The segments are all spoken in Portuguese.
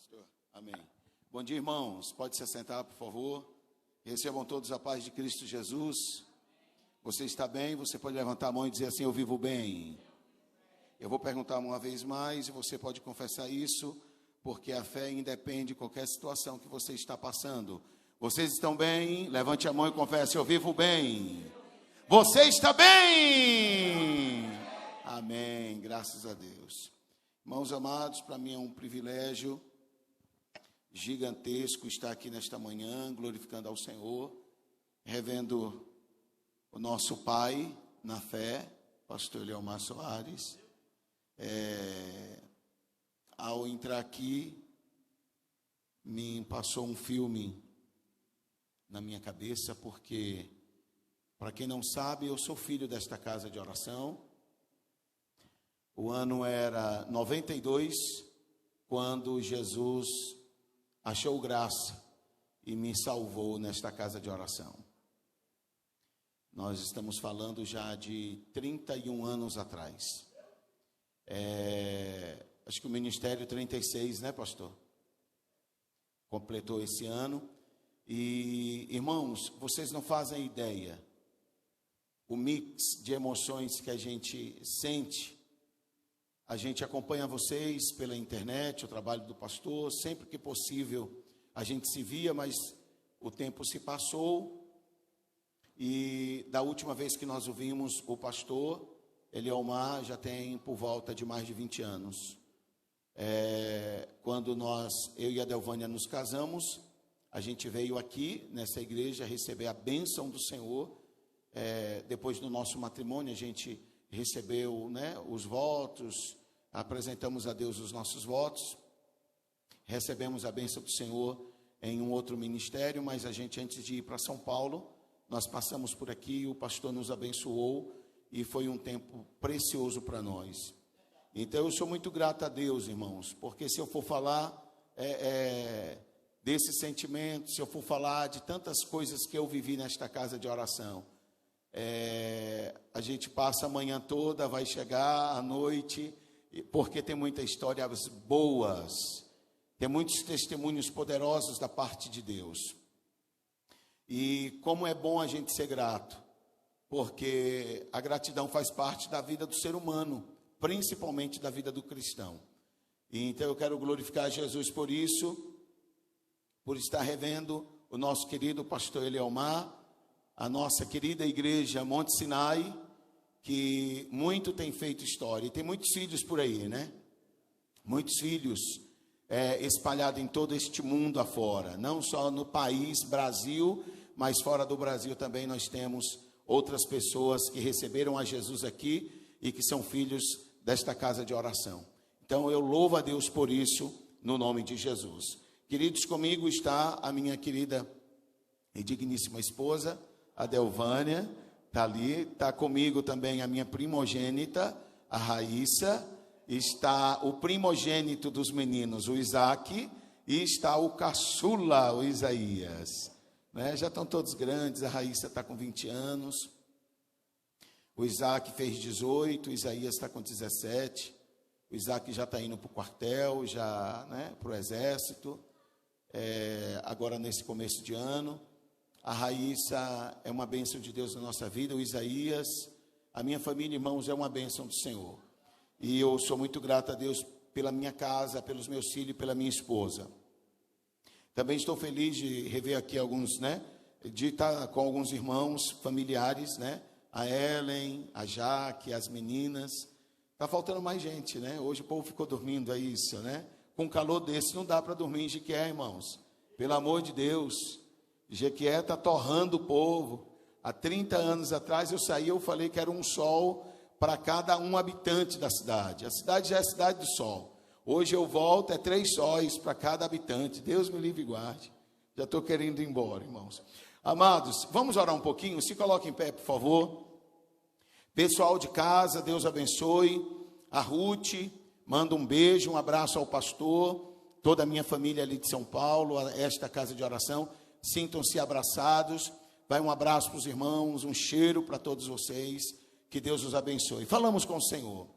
Pastor, amém. Bom dia, irmãos. Pode se assentar, por favor. Recebam todos a paz de Cristo Jesus. Você está bem? Você pode levantar a mão e dizer assim: eu vivo bem. Eu vou perguntar uma vez mais e você pode confessar isso, porque a fé independe de qualquer situação que você está passando. Vocês estão bem? Levante a mão e confesse: eu vivo bem. Você está bem? Amém. Graças a Deus. Irmãos amados, para mim é um privilégio gigantesco estar aqui nesta manhã, glorificando ao Senhor, revendo o nosso pai na fé, pastor Eliomar Soares. Ao entrar aqui, me passou um filme na minha cabeça, porque, para quem não sabe, eu sou filho desta casa de oração. O ano era 92, quando Jesus achou graça e me salvou nesta casa de oração. Nós estamos falando já de 31 anos atrás. Acho que o ministério 36, né, pastor? Completou esse ano. E, irmãos, vocês não fazem ideia o mix de emoções que a gente sente. A gente acompanha vocês pela internet, o trabalho do pastor. Sempre que possível a gente se via, mas o tempo se passou. E da última vez que nós ouvimos o pastor Eliomar, já tem por volta de mais de 20 anos. Quando eu e a Delvânia nos casamos, a gente veio aqui nessa igreja receber a bênção do Senhor. Depois do nosso matrimônio, a gente recebeu, né, os votos, apresentamos a Deus os nossos votos, recebemos a bênção do Senhor em um outro ministério, mas a gente, antes de ir para São Paulo, nós passamos por aqui, o pastor nos abençoou e foi um tempo precioso para nós. Então eu sou muito grato a Deus, irmãos, porque se eu for falar desse sentimento, se eu for falar de tantas coisas que eu vivi nesta casa de oração, a gente passa a manhã toda, vai chegar à noite, porque tem muitas histórias boas, tem muitos testemunhos poderosos da parte de Deus. E como é bom a gente ser grato, porque a gratidão faz parte da vida do ser humano, principalmente da vida do cristão. E então eu quero glorificar Jesus por isso, por estar revendo o nosso querido pastor Eliomar, a nossa querida igreja Monte Sinai, que muito tem feito história. E tem muitos filhos por aí, né? Muitos filhos espalhados em todo este mundo afora. Não só no país, Brasil, mas fora do Brasil também nós temos outras pessoas que receberam a Jesus aqui e que são filhos desta casa de oração. Então eu louvo a Deus por isso, no nome de Jesus. Queridos, comigo está a minha querida e digníssima esposa, a Delvânia, está ali. Está comigo também a minha primogênita, a Raíssa. Está o primogênito dos meninos, o Isaac. E está o caçula, o Isaías. Já estão todos grandes. A Raíssa está com 20 anos. O Isaac fez 18, o Isaías está com 17. O Isaac já está indo para o quartel, já, para o exército. Agora nesse começo de ano. A Raíssa é uma bênção de Deus na nossa vida. O Isaías, a minha família, irmãos, é uma bênção do Senhor. E eu sou muito grato a Deus pela minha casa, pelos meus filhos e pela minha esposa. Também estou feliz de rever aqui alguns, de estar com alguns irmãos familiares, a Ellen, a Jaque, as meninas. Está faltando mais gente, Hoje o povo ficou dormindo, é isso, Com um calor desse não dá para dormir em Jequié, irmãos. Pelo amor de Deus. Jequié está torrando o povo. Há 30 anos atrás eu falei que era um sol para cada um habitante da cidade. A cidade já é a cidade do sol. Hoje eu volto, 3 sóis para cada habitante. Deus me livre e guarde. Já estou querendo ir embora, irmãos. Amados, vamos orar um pouquinho? Se coloquem em pé, por favor. Pessoal de casa, Deus abençoe. A Ruth, manda um beijo, um abraço ao pastor. Toda a minha família ali de São Paulo, esta casa de oração. Sintam-se abraçados. Vai um abraço para os irmãos, um cheiro para todos vocês. Que Deus os abençoe. Falamos com o Senhor.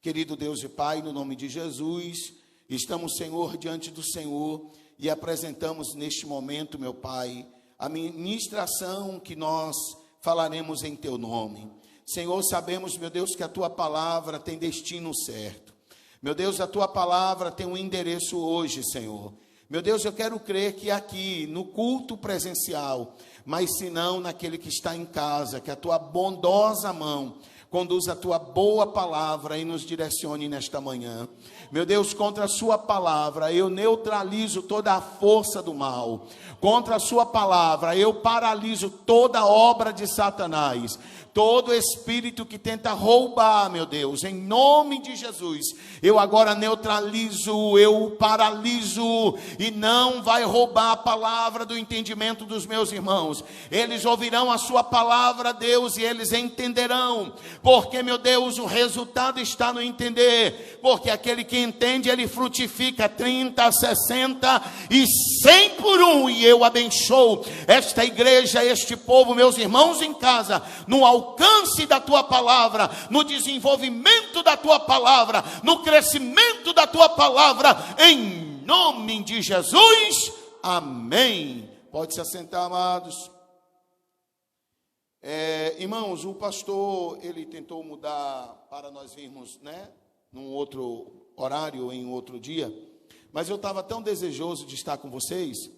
Querido Deus e Pai, no nome de Jesus, Estamos, Senhor, diante do Senhor e apresentamos neste momento, meu Pai, a ministração que nós falaremos em Teu nome. Senhor, sabemos, meu Deus, que a Tua palavra tem destino certo. Meu Deus, a Tua palavra tem um endereço hoje, Senhor. Meu Deus, eu quero crer que aqui, no culto presencial, mas se não naquele que está em casa, que a Tua bondosa mão conduza a Tua boa palavra e nos direcione nesta manhã. Meu Deus, contra a Sua palavra, eu neutralizo toda a força do mal. Contra a Sua palavra, eu paraliso toda obra de Satanás. Todo espírito que tenta roubar, meu Deus, em nome de Jesus, eu agora neutralizo, eu paraliso, e não vai roubar a palavra do entendimento dos meus irmãos. Eles ouvirão a Sua palavra, Deus, e eles entenderão, porque, meu Deus, o resultado está no entender, porque aquele que entende, ele frutifica 30, 60 e 100 por um, e eu abençoo esta igreja, este povo, meus irmãos em casa, no alcance da Tua palavra, no desenvolvimento da Tua palavra, no crescimento da Tua palavra, em nome de Jesus, amém. Pode se assentar, amados. Irmãos, o pastor, ele tentou mudar para nós virmos, num outro horário, em outro dia, mas eu estava tão desejoso de estar com vocês,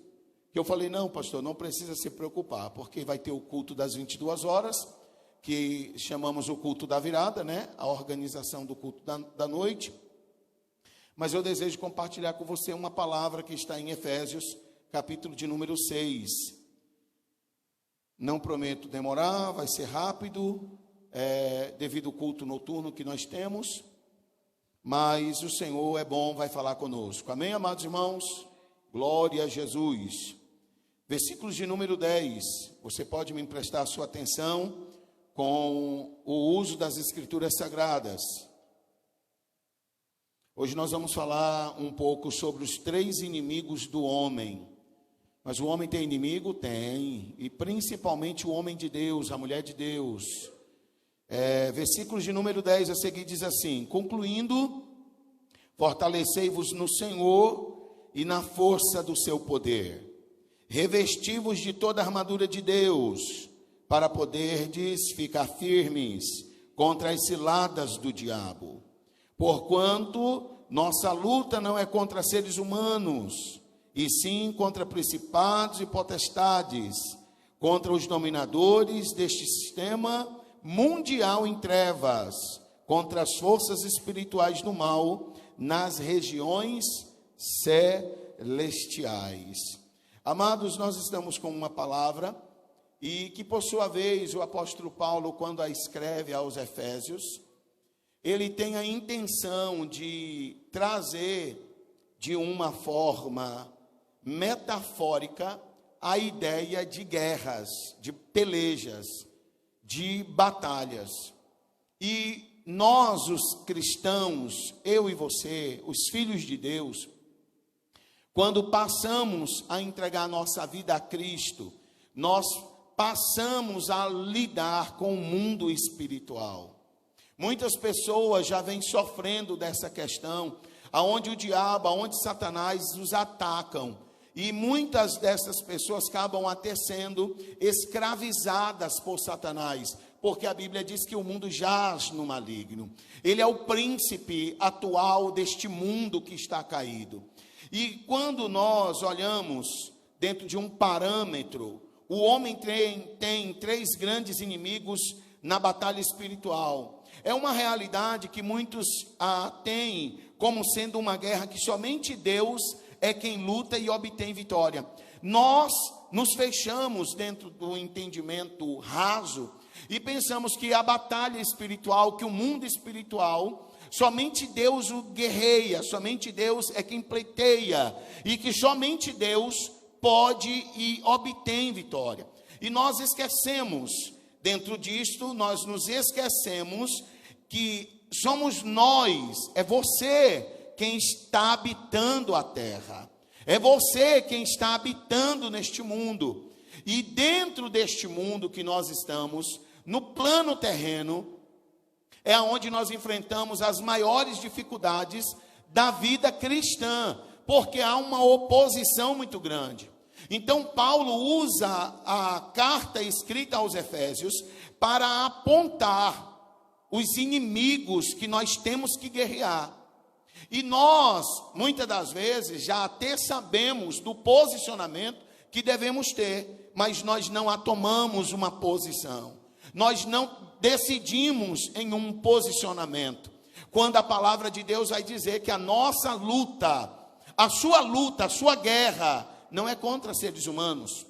que eu falei, não, pastor, não precisa se preocupar, porque vai ter o culto das 22 horas, que chamamos o culto da virada, a organização do culto da noite, mas eu desejo compartilhar com você uma palavra que está em Efésios, capítulo de número 6, não prometo demorar, vai ser rápido, devido ao culto noturno que nós temos, mas o Senhor é bom, vai falar conosco, amém, amados irmãos? Glória a Jesus. Versículos de número 10, você pode me emprestar a sua atenção com o uso das Escrituras Sagradas. Hoje nós vamos falar um pouco sobre os 3 inimigos do homem. Mas o homem tem inimigo? Tem. E principalmente o homem de Deus, a mulher de Deus. Versículos de número 10 a seguir diz assim: concluindo, fortalecei-vos no Senhor e na força do seu poder. Revesti-vos de toda a armadura de Deus, para poderdes ficar firmes contra as ciladas do diabo. Porquanto nossa luta não é contra seres humanos, e sim contra principados e potestades, contra os dominadores deste sistema mundial em trevas, contra as forças espirituais do mal nas regiões celestiais. Amados, nós estamos com uma palavra, e que por sua vez o apóstolo Paulo, quando a escreve aos Efésios, ele tem a intenção de trazer de uma forma metafórica a ideia de guerras, de pelejas, de batalhas. E nós, os cristãos, eu e você, os filhos de Deus, quando passamos a entregar nossa vida a Cristo, nós passamos a lidar com o mundo espiritual. Muitas pessoas já vêm sofrendo dessa questão, aonde o diabo, aonde Satanás os atacam. E muitas dessas pessoas acabam até sendo escravizadas por Satanás, porque a Bíblia diz que o mundo jaz no maligno. Ele é o príncipe atual deste mundo que está caído. E quando nós olhamos dentro de um parâmetro, o homem tem 3 grandes inimigos na batalha espiritual. É uma realidade que muitos têm como sendo uma guerra que somente Deus é quem luta e obtém vitória. Nós nos fechamos dentro do entendimento raso e pensamos que a batalha espiritual, que o mundo espiritual, somente Deus o guerreia, somente Deus é quem pleiteia, e que somente Deus pode e obtém vitória. E nós esquecemos, dentro disto, nós nos esquecemos que somos nós, é você quem está habitando a terra, é você quem está habitando neste mundo, e dentro deste mundo que nós estamos, no plano terreno, é onde nós enfrentamos as maiores dificuldades da vida cristã, porque há uma oposição muito grande. Então Paulo usa a carta escrita aos Efésios para apontar os inimigos que nós temos que guerrear. E nós, muitas das vezes, já até sabemos do posicionamento que devemos ter, mas nós não tomamos uma posição. Nós não decidimos em um posicionamento. Quando a palavra de Deus vai dizer que a nossa luta, a sua guerra, não é contra seres humanos.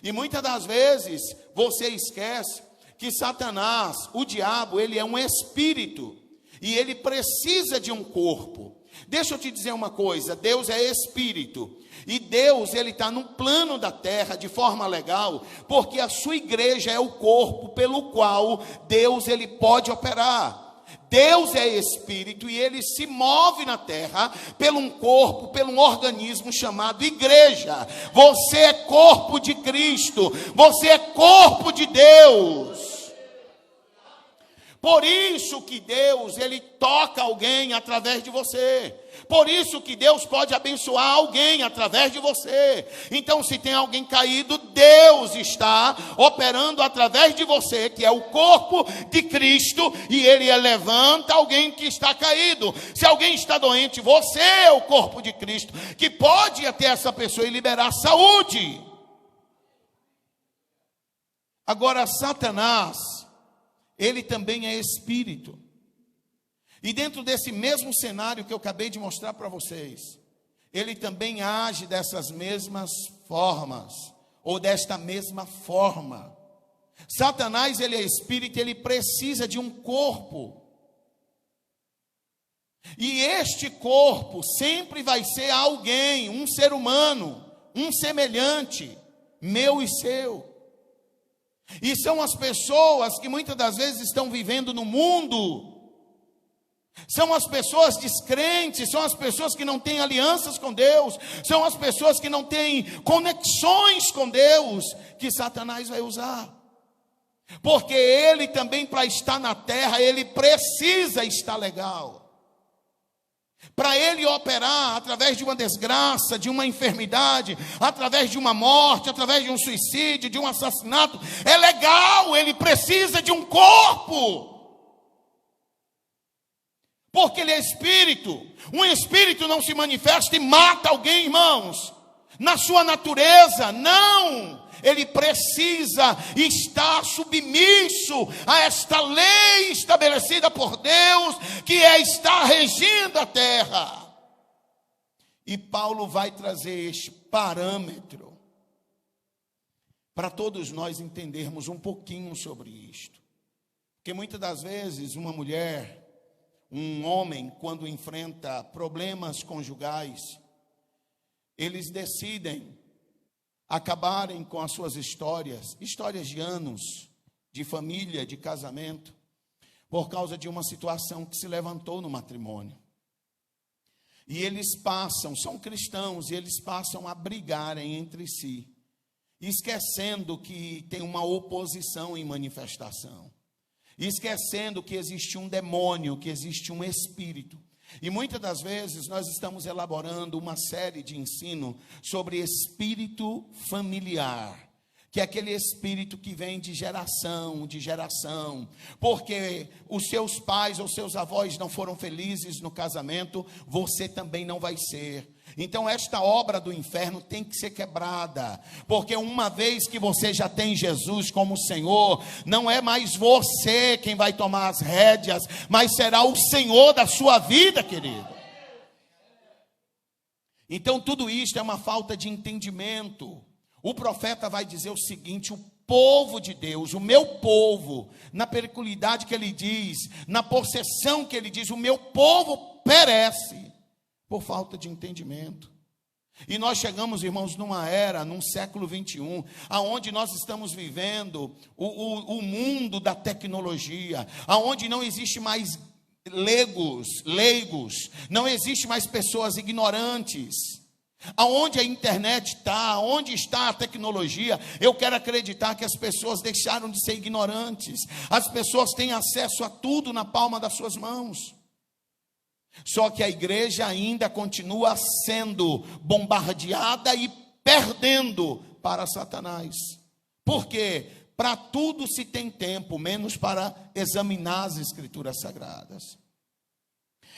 E muitas das vezes você esquece que Satanás, o diabo, ele é um espírito e ele precisa de um corpo. Deixa eu te dizer uma coisa, Deus é espírito e Deus, ele está no plano da terra de forma legal, porque a sua igreja é o corpo pelo qual Deus, ele pode operar. Deus é espírito e ele se move na terra pelo um corpo, pelo um organismo chamado igreja. Você é corpo de Cristo, você é corpo de Deus. Por isso que Deus, ele toca alguém através de você. Por isso que Deus pode abençoar alguém através de você. Então, se tem alguém caído, Deus está operando através de você, que é o corpo de Cristo, e ele levanta alguém que está caído. Se alguém está doente, você é o corpo de Cristo, que pode ir até essa pessoa e liberar saúde. Agora, Satanás, ele também é espírito. E dentro desse mesmo cenário que eu acabei de mostrar para vocês, ele também age dessas mesmas formas, ou desta mesma forma. Satanás, ele é espírito, ele precisa de um corpo. E este corpo sempre vai ser alguém, um ser humano, um semelhante, meu e seu. E são as pessoas que muitas das vezes estão vivendo no mundo, são as pessoas descrentes, são as pessoas que não têm alianças com Deus, são as pessoas que não têm conexões com Deus, que Satanás vai usar. Porque ele também, para estar na terra, ele precisa estar legal. Para ele operar através de uma desgraça, de uma enfermidade, através de uma morte, através de um suicídio, de um assassinato, é legal, ele precisa de um corpo. Porque ele é espírito. Um espírito não se manifesta e mata alguém, irmãos, na sua natureza, não. Ele precisa estar submisso a esta lei estabelecida por Deus, que está regindo a terra. E Paulo vai trazer este parâmetro para todos nós entendermos um pouquinho sobre isto. Porque muitas das vezes uma mulher, um homem, quando enfrenta problemas conjugais, eles decidem acabarem com as suas histórias de anos, de família, de casamento, por causa de uma situação que se levantou no matrimônio. E eles são cristãos, e eles passam a brigarem entre si, esquecendo que tem uma oposição em manifestação, esquecendo que existe um demônio, que existe um espírito. E muitas das vezes nós estamos elaborando uma série de ensino sobre espírito familiar, que é aquele espírito que vem de geração, porque os seus pais ou seus avós não foram felizes no casamento, você também não vai ser. Então esta obra do inferno tem que ser quebrada, porque uma vez que você já tem Jesus como Senhor, não é mais você quem vai tomar as rédeas, mas será o Senhor da sua vida, querido. Então tudo isto é uma falta de entendimento. O profeta vai dizer o seguinte: o povo de Deus, o meu povo, na peculiaridade que ele diz, na possessão que ele diz, o meu povo perece por falta de entendimento. E nós chegamos, irmãos, numa era, num século 21, aonde nós estamos vivendo o mundo da tecnologia, aonde não existe mais leigos, não existe mais pessoas ignorantes. Aonde a internet está, onde está a tecnologia, eu quero acreditar que as pessoas deixaram de ser ignorantes. As pessoas têm acesso a tudo na palma das suas mãos. Só que a igreja ainda continua sendo bombardeada e perdendo para Satanás. Por quê? Para tudo se tem tempo, menos para examinar as Escrituras Sagradas.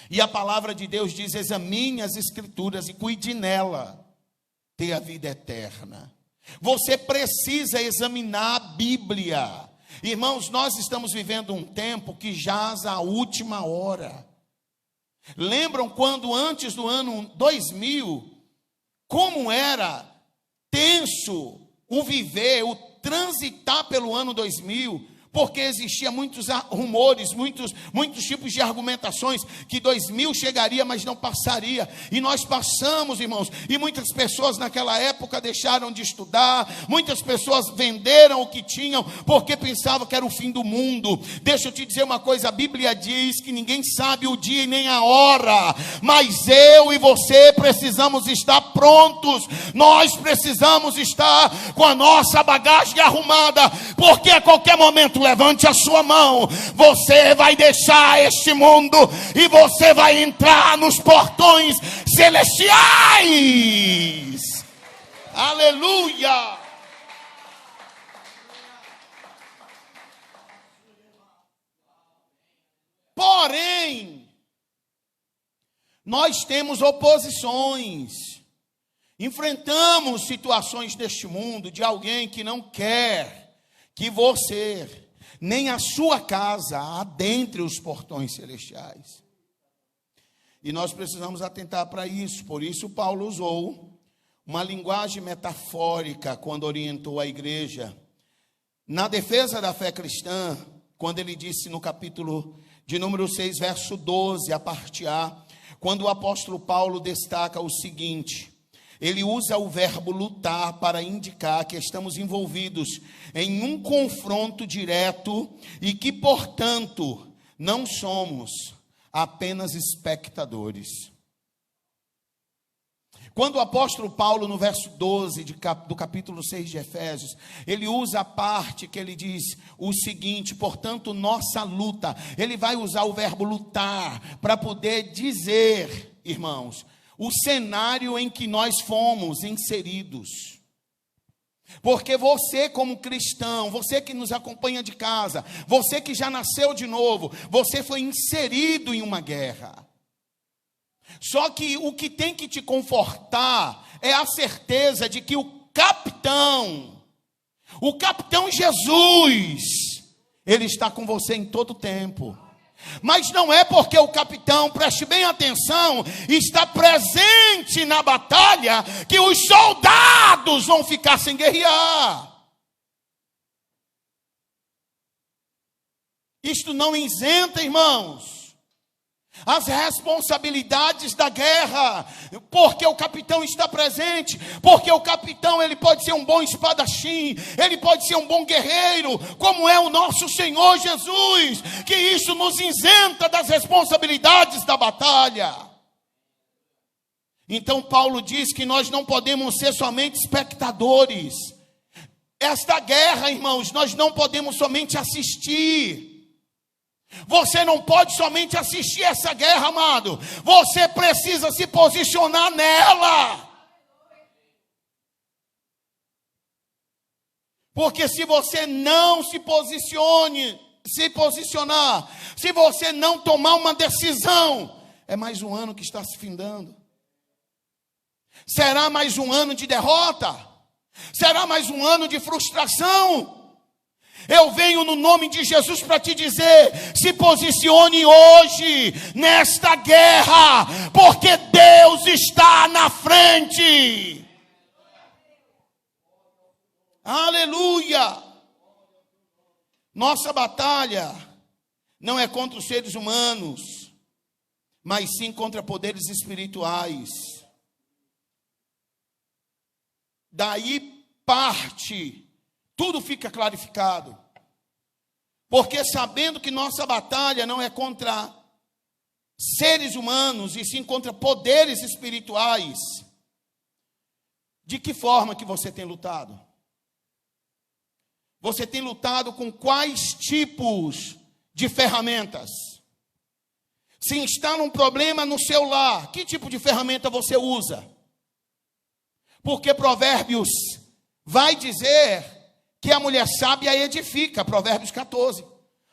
E a palavra de Deus diz: examine as Escrituras e cuide nela, ter a vida eterna. Você precisa examinar a Bíblia. Irmãos, nós estamos vivendo um tempo que jaz a última hora. Lembram quando antes do ano 2000, como era tenso o viver, o transitar pelo ano 2000, porque existia muitos rumores, muitos tipos de argumentações, que 2000 chegaria, mas não passaria, e nós passamos, irmãos, e muitas pessoas naquela época deixaram de estudar, muitas pessoas venderam o que tinham, porque pensavam que era o fim do mundo. Deixa eu te dizer uma coisa, a Bíblia diz que ninguém sabe o dia e nem a hora, mas eu e você precisamos estar prontos, nós precisamos estar com a nossa bagagem arrumada, porque a qualquer momento, levante a sua mão, você vai deixar este mundo e você vai entrar nos portões celestiais. Aleluia! Porém, nós temos oposições, enfrentamos situações deste mundo de alguém que não quer que você nem a sua casa adentre os portões celestiais. E nós precisamos atentar para isso. Por isso Paulo usou uma linguagem metafórica quando orientou a igreja. Na defesa da fé cristã, quando ele disse no capítulo de número 6, verso 12, a parte A, quando o apóstolo Paulo destaca o seguinte: ele usa o verbo lutar para indicar que estamos envolvidos em um confronto direto e que, portanto, não somos apenas espectadores. Quando o apóstolo Paulo, no verso 12 do capítulo 6 de Efésios, ele usa a parte que ele diz o seguinte: portanto, nossa luta, ele vai usar o verbo lutar para poder dizer, irmãos, o cenário em que nós fomos inseridos. Porque você, como cristão, você que nos acompanha de casa, você que já nasceu de novo, você foi inserido em uma guerra. Só que o que tem que te confortar é a certeza de que o capitão Jesus, ele está com você em todo tempo. Mas não é porque o capitão, preste bem atenção, está presente na batalha, que os soldados vão ficar sem guerrear. Isto não isenta, irmãos, as responsabilidades da guerra, porque o capitão está presente, porque o capitão, ele pode ser um bom espadachim, ele pode ser um bom guerreiro, como é o nosso Senhor Jesus, que isso nos isenta das responsabilidades da batalha. Então Paulo diz que nós não podemos ser somente espectadores. Esta guerra, irmãos, nós não podemos somente assistir. Você não pode somente assistir essa guerra, amado. Você precisa se posicionar nela. Porque se você não se posicionar, se você não tomar uma decisão, é mais um ano que está se findando. Será mais um ano de derrota? Será mais um ano de frustração? Eu venho no nome de Jesus para te dizer: se posicione hoje nesta guerra, porque Deus está na frente. Aleluia! Nossa batalha não é contra os seres humanos, mas sim contra poderes espirituais. Daí parte, tudo fica clarificado. Porque sabendo que nossa batalha não é contra seres humanos, e sim contra poderes espirituais, de que forma que você tem lutado? Você tem lutado com quais tipos de ferramentas? Se instala um problema no seu lar, que tipo de ferramenta você usa? Porque Provérbios vai dizer que a mulher sábia edifica, Provérbios 14.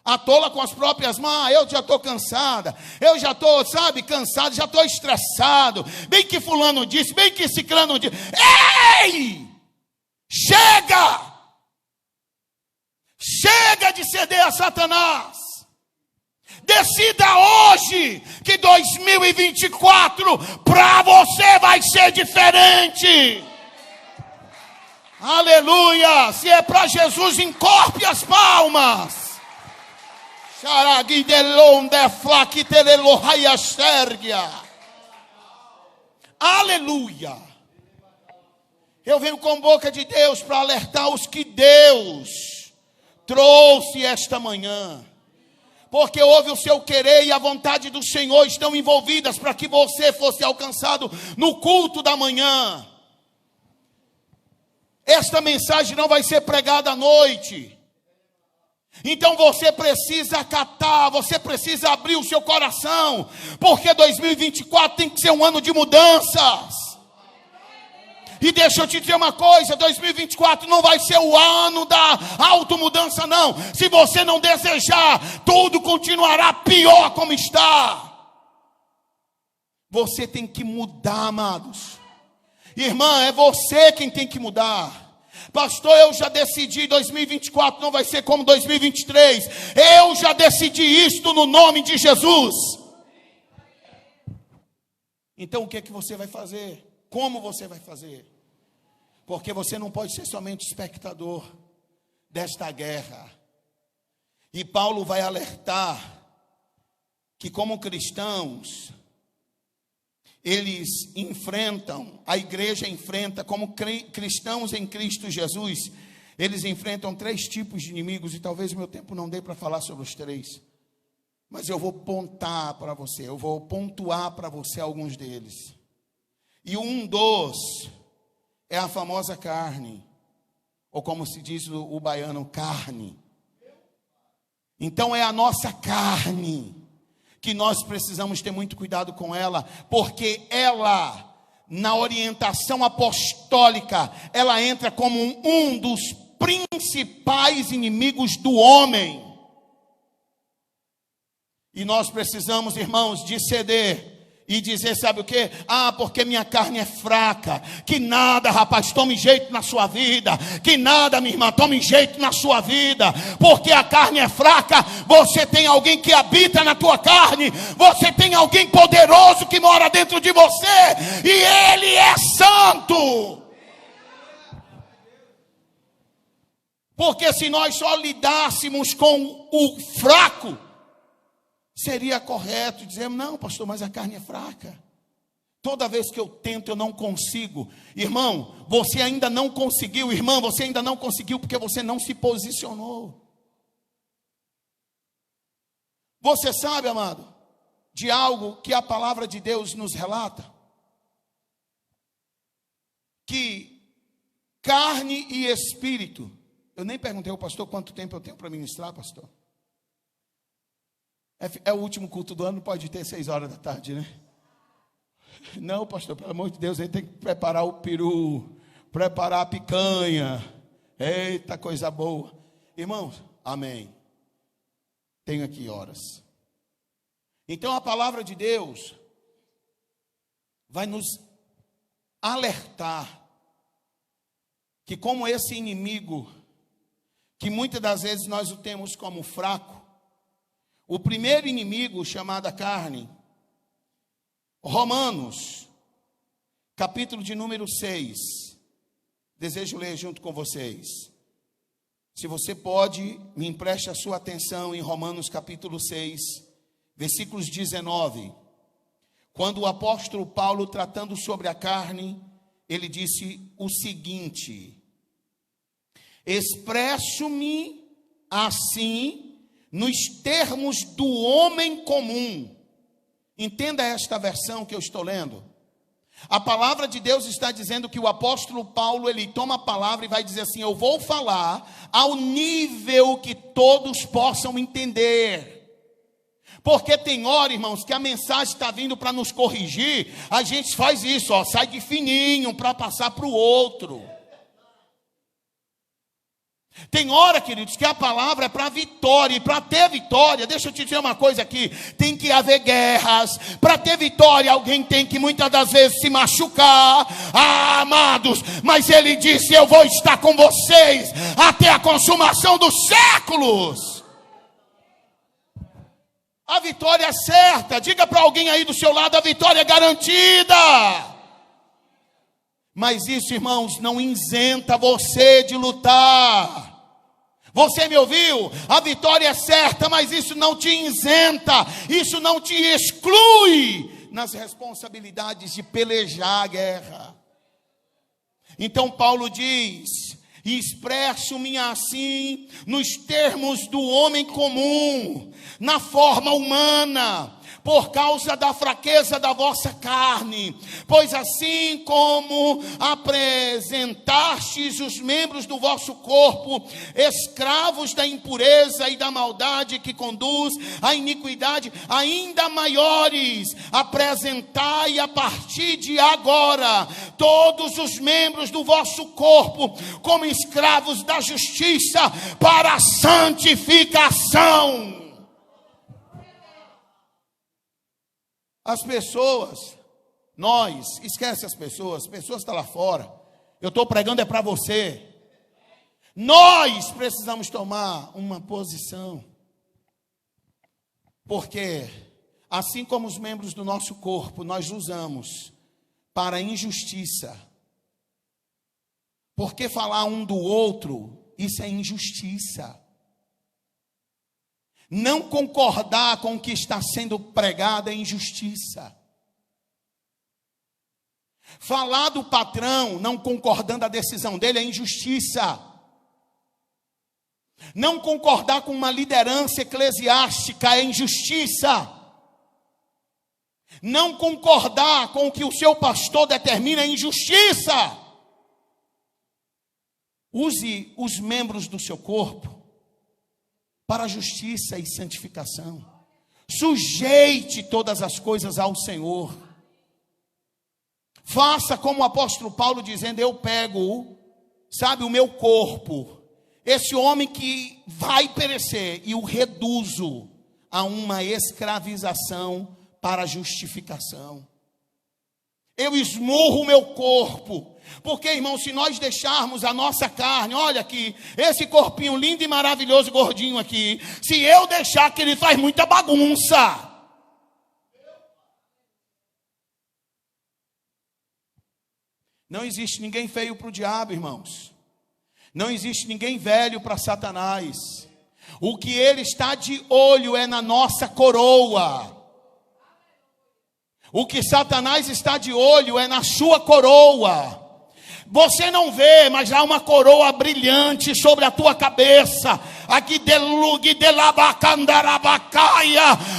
A tola com as próprias mãos, eu já estou cansada, eu já estou, cansado, já estou estressado. Bem que fulano disse, bem que ciclano disse. Ei! Chega! Chega de ceder a Satanás. Decida hoje que 2024 para você vai ser diferente. Aleluia! Se é para Jesus, encorpe as palmas. Aleluia! Eu venho com boca de Deus para alertar os que Deus trouxe esta manhã, porque houve o seu querer e a vontade do Senhor estão envolvidas para que você fosse alcançado no culto da manhã. Esta mensagem não vai ser pregada à noite. Então você precisa acatar, você precisa abrir o seu coração, porque 2024 tem que ser um ano de mudanças. E deixa eu te dizer uma coisa, 2024 não vai ser o ano da automudança não. Se você não desejar, tudo continuará pior como está. Você tem que mudar, amados. Irmã, é você quem tem que mudar. Pastor, eu já decidi, 2024 não vai ser como 2023. Eu já decidi isto no nome de Jesus. Então o que é que você vai fazer? Como você vai fazer? Porque você não pode ser somente espectador desta guerra. E Paulo vai alertar que como cristãos, eles enfrentam, a igreja enfrenta, como cristãos em Cristo Jesus, eles enfrentam 3 tipos de inimigos, e talvez o meu tempo não dê para falar sobre os 3, mas eu vou pontuar para você alguns deles. E um dos é a famosa carne, ou como se diz o baiano, carne. Então é a nossa carne que nós precisamos ter muito cuidado com ela, porque ela, na orientação apostólica, ela entra como um dos principais inimigos do homem. E nós precisamos, irmãos, de ceder e dizer, sabe o que? Porque minha carne é fraca. Que nada, rapaz, tome jeito na sua vida. Que nada, minha irmã, tome jeito na sua vida. Porque a carne é fraca. Você tem alguém que habita na tua carne. Você tem alguém poderoso que mora dentro de você. E Ele é santo. Porque se nós só lidássemos com o fraco, seria correto dizer, não, pastor, mas a carne é fraca. Toda vez que eu tento, eu não consigo. Irmão, você ainda não conseguiu. Irmã, você ainda não conseguiu porque você não se posicionou. Você sabe, amado, de algo que a palavra de Deus nos relata? Que carne e espírito. Eu nem perguntei ao pastor quanto tempo eu tenho para ministrar, pastor. É o último culto do ano, pode ter 6 horas da tarde, né? Não, pastor, pelo amor de Deus, a gente tem que preparar o peru, preparar a picanha. Eita, coisa boa. Irmãos, amém. Tenho aqui horas. Então a palavra de Deus vai nos alertar que como esse inimigo, que muitas das vezes nós o temos como fraco, o primeiro inimigo, chamado a carne, Romanos, capítulo de número 6. Desejo ler junto com vocês. Se você pode, me empreste a sua atenção em Romanos capítulo 6, versículos 19. Quando o apóstolo Paulo, tratando sobre a carne, ele disse o seguinte: expresso-me assim nos termos do homem comum. Entenda esta versão que eu estou lendo. A palavra de Deus está dizendo que o apóstolo Paulo, ele toma a palavra e vai dizer assim: eu vou falar ao nível que todos possam entender. Porque tem hora, irmãos, que a mensagem está vindo para nos corrigir, a gente faz isso, ó, sai de fininho para passar para o outro. Tem hora, queridos, que a palavra é para vitória, e para ter vitória, deixa eu te dizer uma coisa aqui, tem que haver guerras. Para ter vitória, alguém tem que muitas das vezes se machucar. Ah, amados, mas ele disse, eu vou estar com vocês até a consumação dos séculos. A vitória é certa. Diga para alguém aí do seu lado, a vitória é garantida. Mas isso, irmãos, não isenta você de lutar. Você me ouviu? A vitória é certa, mas isso não te isenta, isso não te exclui nas responsabilidades de pelejar a guerra. Então Paulo diz, e expresso-me assim nos termos do homem comum, na forma humana, por causa da fraqueza da vossa carne, pois assim como apresentastes os membros do vosso corpo, escravos da impureza e da maldade que conduz à iniquidade, ainda maiores, apresentai a partir de agora, todos os membros do vosso corpo, como escravos da justiça, para a santificação. As pessoas, nós, esquece as pessoas estão lá fora. Eu estou pregando é para você. Nós precisamos tomar uma posição. Porque, assim como os membros do nosso corpo, nós usamos para a injustiça. Porque falar um do outro, isso é injustiça. Não concordar com o que está sendo pregado é injustiça. Falar do patrão, não concordando a decisão dele, é injustiça. Não concordar com uma liderança eclesiástica é injustiça. Não concordar com o que o seu pastor determina é injustiça. Use os membros do seu corpo para a justiça e santificação. Sujeite todas as coisas ao Senhor. Faça como o apóstolo Paulo dizendo, eu pego, sabe, o meu corpo, esse homem que vai perecer, e o reduzo a uma escravização para a justificação. Eu esmurro o meu corpo. Porque, irmão, se nós deixarmos a nossa carne, olha aqui, esse corpinho lindo e maravilhoso, gordinho aqui, se eu deixar que ele faz muita bagunça. Não existe ninguém feio para o diabo, irmãos. Não existe ninguém velho para Satanás. O que ele está de olho é na nossa coroa. O que Satanás está de olho é na sua coroa. Você não vê, mas há uma coroa brilhante sobre a tua cabeça. Aqui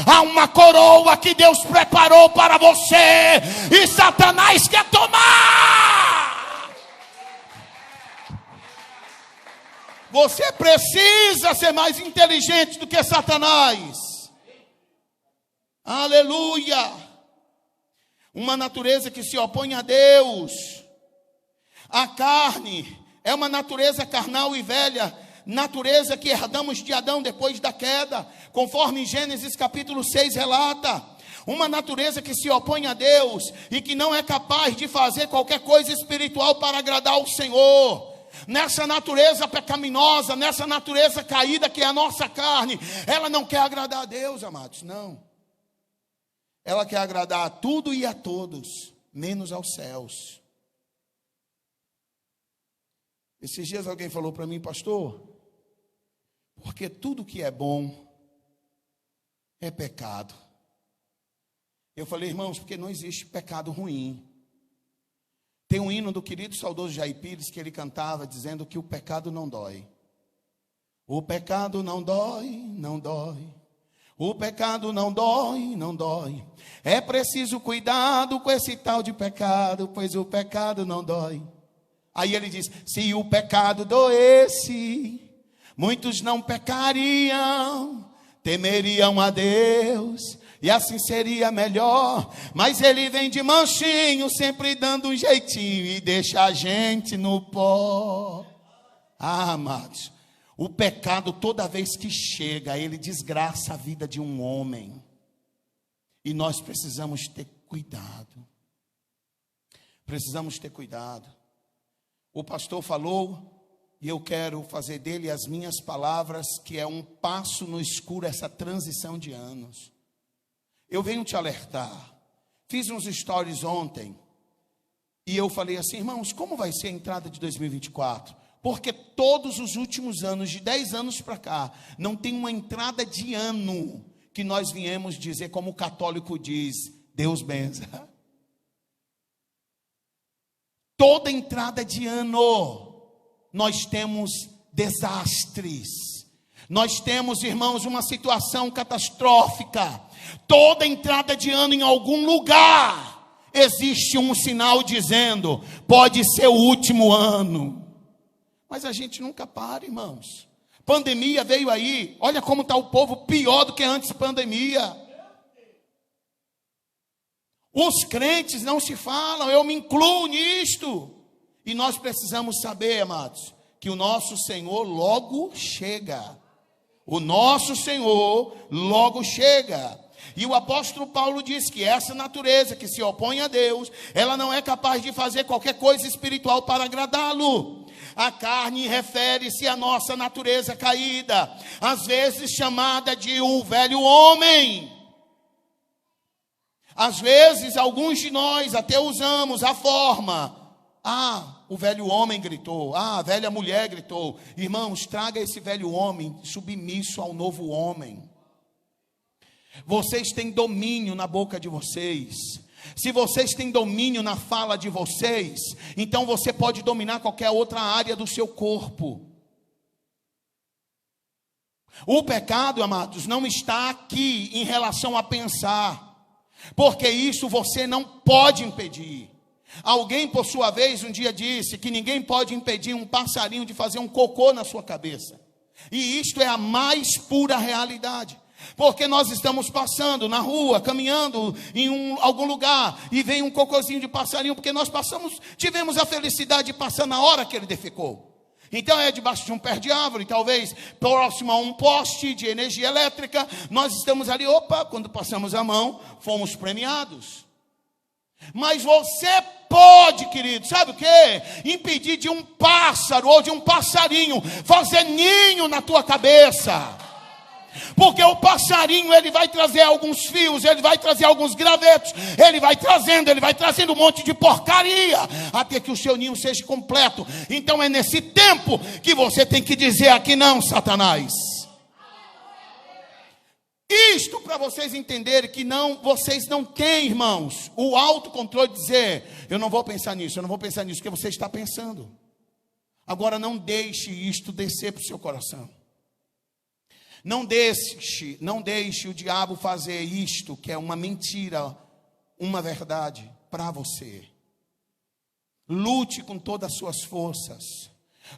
há uma coroa que Deus preparou para você. E Satanás quer tomar. Você precisa ser mais inteligente do que Satanás. Aleluia. Uma natureza que se opõe a Deus. A carne é uma natureza carnal e velha, natureza que herdamos de Adão depois da queda, conforme Gênesis capítulo 6 relata. Uma natureza que se opõe a Deus e que não é capaz de fazer qualquer coisa espiritual para agradar ao Senhor. Nessa natureza pecaminosa, nessa natureza caída que é a nossa carne, ela não quer agradar a Deus, amados, não. Ela quer agradar a tudo e a todos, menos aos céus. Esses dias alguém falou para mim, pastor, porque tudo que é bom é pecado. Eu falei, irmãos, porque não existe pecado ruim. Tem um hino do querido saudoso Jair Pires que ele cantava dizendo que o pecado não dói. O pecado não dói, não dói. O pecado não dói, não dói. É preciso cuidado com esse tal de pecado, pois o pecado não dói. Aí ele diz, se o pecado doesse, muitos não pecariam. temeriam a Deus, e assim seria melhor. Mas ele vem de manchinho, sempre dando um jeitinho, e deixa a gente no pó. Ah, amados, o pecado toda vez que chega, ele desgraça a vida de um homem. E nós precisamos ter cuidado. Precisamos ter cuidado. O pastor falou, e eu quero fazer dele as minhas palavras, que é um passo no escuro, essa transição de anos. Eu venho te alertar. Fiz uns stories ontem, e eu falei assim, irmãos, como vai ser a entrada de 2024? Porque todos os últimos anos, de 10 anos para cá, não tem uma entrada de ano que nós viemos dizer, como o católico diz, Deus benza. Toda entrada de ano, nós temos desastres. Nós temos, irmãos, uma situação catastrófica. Toda entrada de ano em algum lugar, existe um sinal dizendo, pode ser o último ano. Mas a gente nunca para, irmãos. Pandemia veio aí, olha como está o povo pior do que antes da pandemia. Os crentes não se falam, eu me incluo nisto. E nós precisamos saber, amados, que o nosso Senhor logo chega. O nosso Senhor logo chega. E o apóstolo Paulo diz que essa natureza que se opõe a Deus, ela não é capaz de fazer qualquer coisa espiritual para agradá-lo. A carne refere-se à nossa natureza caída, às vezes chamada de o velho homem. Às vezes, alguns de nós até usamos a forma, o velho homem gritou, a velha mulher gritou. Irmãos, traga esse velho homem submisso ao novo homem. Vocês têm domínio na boca de vocês. Se vocês têm domínio na fala de vocês, então você pode dominar qualquer outra área do seu corpo. O pecado, amados, não está aqui em relação a pensar, porque isso você não pode impedir. Alguém, por sua vez, um dia disse que ninguém pode impedir um passarinho de fazer um cocô na sua cabeça. E isto é a mais pura realidade. Porque nós estamos passando na rua, caminhando em algum lugar, e vem um cocôzinho de passarinho, porque nós tivemos a felicidade de passar na hora que ele defecou. Então é debaixo de um pé de árvore, talvez próximo a um poste de energia elétrica, nós estamos ali, quando passamos a mão, fomos premiados. Mas você pode, querido, sabe o que? Impedir de um pássaro ou de um passarinho fazer ninho na tua cabeça. Porque o passarinho, ele vai trazer alguns fios, ele vai trazer alguns gravetos, ele vai trazendo um monte de porcaria, até que o seu ninho seja completo. Então é nesse tempo que você tem que dizer aqui não, Satanás. Isto para vocês entenderem que vocês não têm, irmãos, o autocontrole de dizer, eu não vou pensar nisso, porque você está pensando. Agora não deixe isto descer para o seu coração. Não deixe o diabo fazer isto, que é uma mentira, uma verdade para você. Lute com todas as suas forças.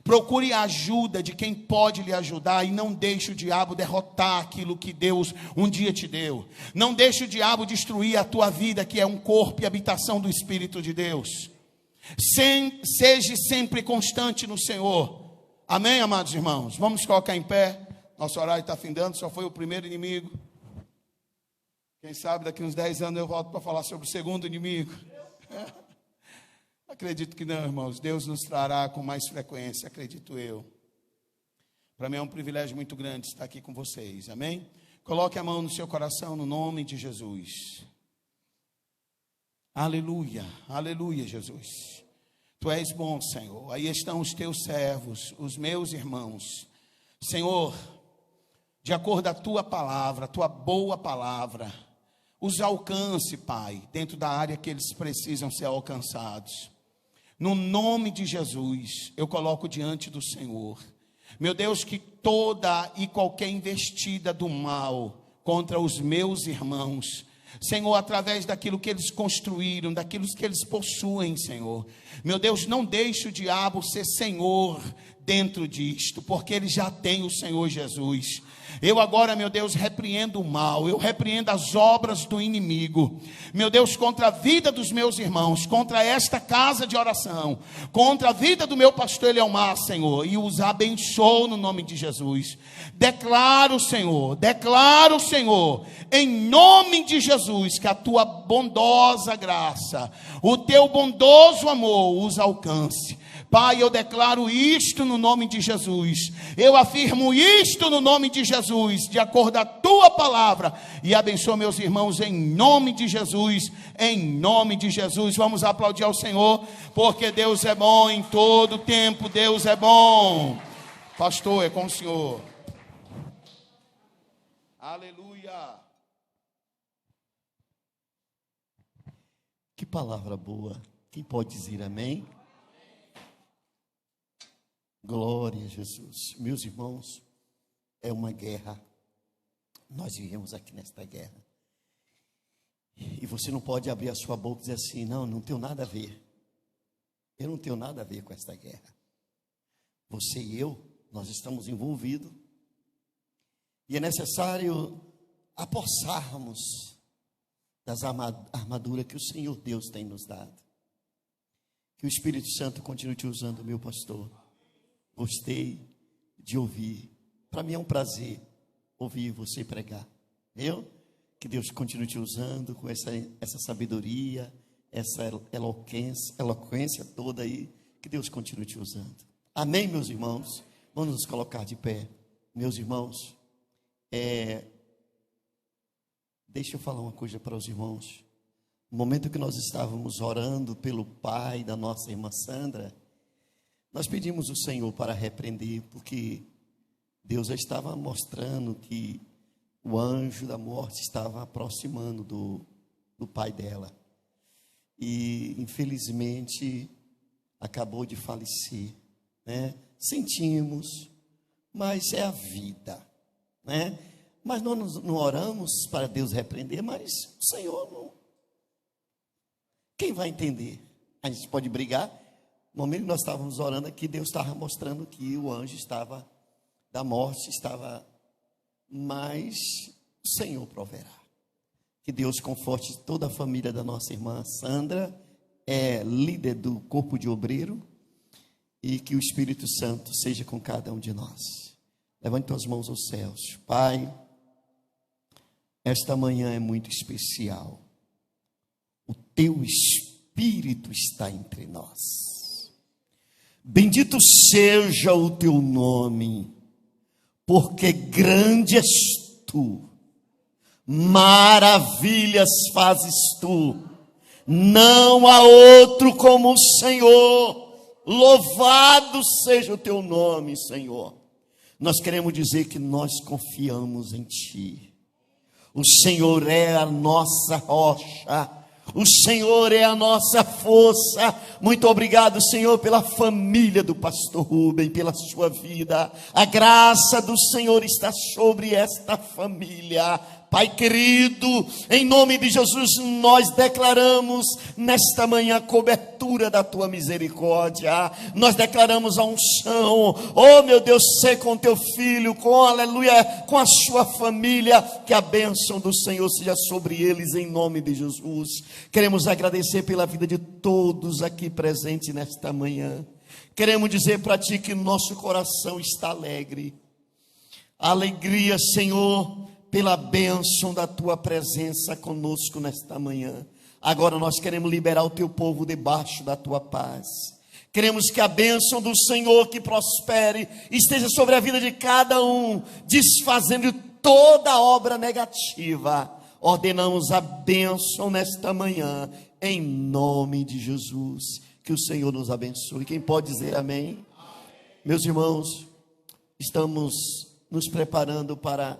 Procure a ajuda de quem pode lhe ajudar e não deixe o diabo derrotar aquilo que Deus um dia te deu. Não deixe o diabo destruir a tua vida, que é um corpo e habitação do Espírito de Deus. Seja sempre constante no Senhor. Amém, amados irmãos? Vamos colocar em pé. Nosso horário está findando, só foi o primeiro inimigo. Quem sabe daqui uns 10 anos eu volto para falar sobre o segundo inimigo. Acredito que não, irmãos. Deus nos trará com mais frequência, acredito eu. Para mim é um privilégio muito grande estar aqui com vocês, amém? Coloque a mão no seu coração no nome de Jesus. Aleluia, aleluia, Jesus. Tu és bom, Senhor. Aí estão os teus servos, os meus irmãos. Senhor, de acordo com a tua palavra, a tua boa palavra, os alcance, Pai, dentro da área que eles precisam ser alcançados. No nome de Jesus, eu coloco diante do Senhor, meu Deus, que toda e qualquer investida do mal contra os meus irmãos, Senhor, através daquilo que eles construíram, daquilo que eles possuem, Senhor, meu Deus, não deixe o diabo ser Senhor dentro disto, porque ele já tem o Senhor Jesus. Eu agora, meu Deus, repreendo o mal, eu repreendo as obras do inimigo, meu Deus, contra a vida dos meus irmãos, contra esta casa de oração, contra a vida do meu pastor Eliomar, Senhor, e os abençoo no nome de Jesus. Declaro, Senhor, em nome de Jesus, que a tua bondosa graça, o teu bondoso amor os alcance. Pai, eu declaro isto no nome de Jesus, eu afirmo isto no nome de Jesus, de acordo com a tua palavra, e abençoa meus irmãos em nome de Jesus, vamos aplaudir ao Senhor, porque Deus é bom em todo tempo, Deus é bom. Pastor, é com o Senhor. Aleluia. Que palavra boa, quem pode dizer amém? Glória a Jesus. Meus irmãos, é uma guerra. Nós vivemos aqui nesta guerra. E você não pode abrir a sua boca e dizer assim: não tenho nada a ver. Eu não tenho nada a ver com esta guerra. Você e eu, nós estamos envolvidos. E é necessário apossarmos das armaduras que o Senhor Deus tem nos dado. Que o Espírito Santo continue te usando, meu pastor. Gostei de ouvir. Para mim é um prazer ouvir você pregar. Que Deus continue te usando com essa sabedoria, essa eloquência toda aí. Que Deus continue te usando. Amém, meus irmãos? Vamos nos colocar de pé. Meus irmãos, deixa eu falar uma coisa para os irmãos. No momento que nós estávamos orando pelo pai da nossa irmã Sandra, nós pedimos ao Senhor para repreender, porque Deus já estava mostrando que o anjo da morte estava aproximando do pai dela. E, infelizmente, acabou de falecer, né? Sentimos, mas é a vida, né? Mas nós não oramos para Deus repreender, mas o Senhor não. Quem vai entender? A gente pode brigar. No momento que nós estávamos orando aqui, Deus estava mostrando que o anjo da morte estava, mas o Senhor proverá. Que Deus conforte toda a família da nossa irmã Sandra, é líder do corpo de obreiro, e que o Espírito Santo seja com cada um de nós. Levante tuas mãos aos céus. Pai, esta manhã é muito especial. O teu Espírito está entre nós. Bendito seja o teu nome, porque grande és tu, maravilhas fazes tu, não há outro como o Senhor. Louvado seja o teu nome, Senhor. Nós queremos dizer que nós confiamos em ti. O Senhor é a nossa rocha, o Senhor é a nossa força. Muito obrigado, Senhor, pela família do pastor Rubem, pela sua vida. A graça do Senhor está sobre esta família. Pai querido, em nome de Jesus, nós declaramos nesta manhã a cobertura da tua misericórdia. Nós declaramos a unção. Oh, meu Deus, ser com teu filho, aleluia, com a sua família. Que a bênção do Senhor seja sobre eles, em nome de Jesus. Queremos agradecer pela vida de todos aqui presentes nesta manhã. Queremos dizer para ti que nosso coração está alegre. Alegria, Senhor, pela bênção da tua presença conosco nesta manhã. Agora nós queremos liberar o teu povo debaixo da tua paz. Queremos que a bênção do Senhor que prospere esteja sobre a vida de cada um, desfazendo toda obra negativa. Ordenamos a bênção nesta manhã, em nome de Jesus. Que o Senhor nos abençoe. Quem pode dizer amém? Meus irmãos, estamos nos preparando para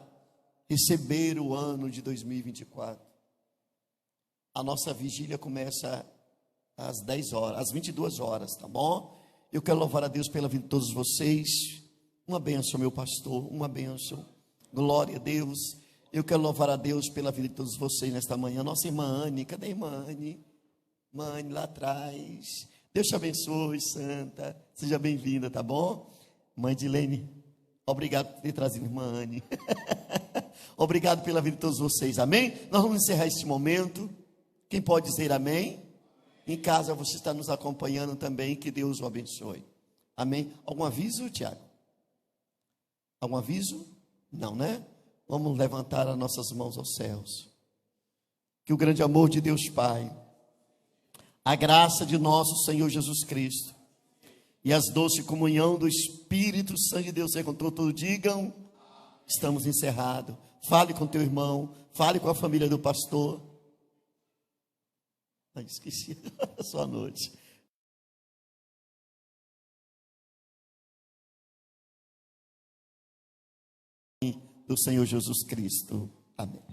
receber o ano de 2024. A nossa vigília começa às 10 horas, às 22 horas, tá bom? Eu quero louvar a Deus pela vida de todos vocês. Uma bênção, meu pastor, uma bênção. Glória a Deus. Eu quero louvar a Deus pela vida de todos vocês nesta manhã. Nossa irmã Anne, cadê a irmã Anne? Irmã Anne lá atrás. Deus te abençoe, santa. Seja bem-vinda, tá bom? Mãe de Lene, Obrigado por ter trazido a irmã Anne. Obrigado pela vida de todos vocês, amém? Nós vamos encerrar este momento. Quem pode dizer amém? Em casa você está nos acompanhando também, que Deus o abençoe. Amém? Algum aviso, Tiago? Algum aviso? Não, né? Vamos levantar as nossas mãos aos céus. Que o grande amor de Deus Pai, a graça de nosso Senhor Jesus Cristo e as doce comunhão do Espírito Santo de Deus seja com todos. Digam, estamos encerrados. Fale com teu irmão, fale com a família do pastor. Esqueci a sua noite. Do Senhor Jesus Cristo. Amém.